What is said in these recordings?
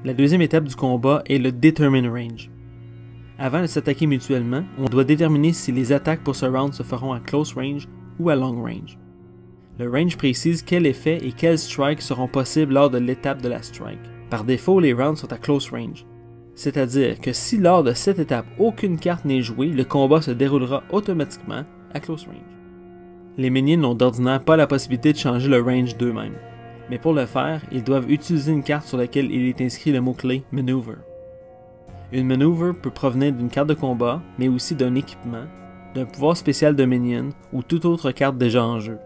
La deuxième étape du combat est le Determine Range. Avant de s'attaquer mutuellement, on doit déterminer si les attaques pour ce round se feront à close range ou à long range. Le range précise quel effet et quels strikes seront possibles lors de l'étape de la strike. Par défaut, les rounds sont à close range. C'est-à-dire que si lors de cette étape aucune carte n'est jouée, le combat se déroulera automatiquement à close range. Les minions n'ont d'ordinaire pas la possibilité de changer le range d'eux-mêmes, mais pour le faire, ils doivent utiliser une carte sur laquelle il est inscrit le mot-clé Maneuver. Une maneuver peut provenir d'une carte de combat, mais aussi d'un équipement, d'un pouvoir spécial de minion ou toute autre carte déjà en jeu.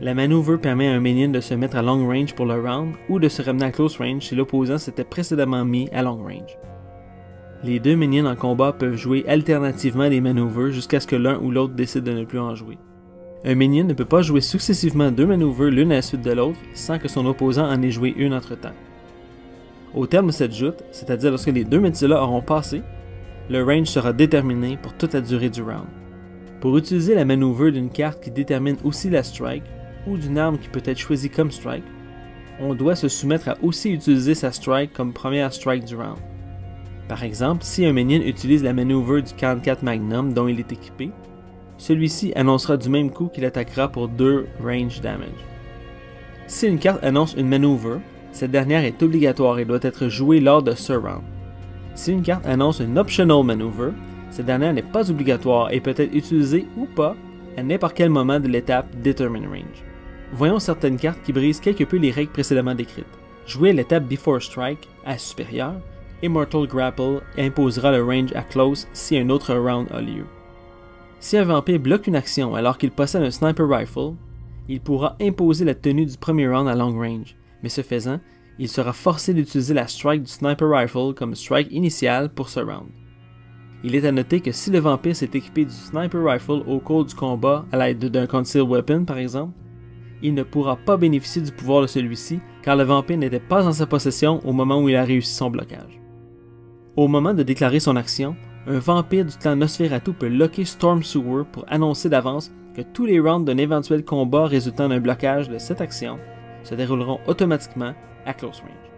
La maneuver permet à un minion de se mettre à long range pour le round ou de se ramener à close range si l'opposant s'était précédemment mis à long range. Les deux minions en combat peuvent jouer alternativement des maneuvers jusqu'à ce que l'un ou l'autre décide de ne plus en jouer. Un minion ne peut pas jouer successivement deux maneuvers l'une à la suite de l'autre sans que son opposant en ait joué une entre-temps. Au terme de cette joute, c'est-à-dire lorsque les deux métiers-là auront passé, le range sera déterminé pour toute la durée du round. Pour utiliser la maneuver d'une carte qui détermine aussi la strike, ou d'une arme qui peut être choisie comme strike, on doit se soumettre à aussi utiliser sa strike comme première strike du round. Par exemple, si un minion utilise la maneuver du 44 Magnum dont il est équipé, celui-ci annoncera du même coup qu'il attaquera pour 2 range damage. Si une carte annonce une maneuver, cette dernière est obligatoire et doit être jouée lors de ce round. Si une carte annonce une optional maneuver, cette dernière n'est pas obligatoire et peut être utilisée ou pas à n'importe quel moment de l'étape Determine Range. Voyons certaines cartes qui brisent quelque peu les règles précédemment décrites. Jouer à l'étape Before Strike à supérieur, Immortal Grapple imposera le range à close si un autre round a lieu. Si un vampire bloque une action alors qu'il possède un sniper rifle, il pourra imposer la tenue du premier round à long range, mais ce faisant, il sera forcé d'utiliser la strike du sniper rifle comme strike initiale pour ce round. Il est à noter que si le vampire s'est équipé du sniper rifle au cours du combat à l'aide d'un concealed weapon par exemple, il ne pourra pas bénéficier du pouvoir de celui-ci car le vampire n'était pas en sa possession au moment où il a réussi son blocage. Au moment de déclarer son action, un vampire du clan Nosferatu peut locker Storm Sewer pour annoncer d'avance que tous les rounds d'un éventuel combat résultant d'un blocage de cette action se dérouleront automatiquement à close range.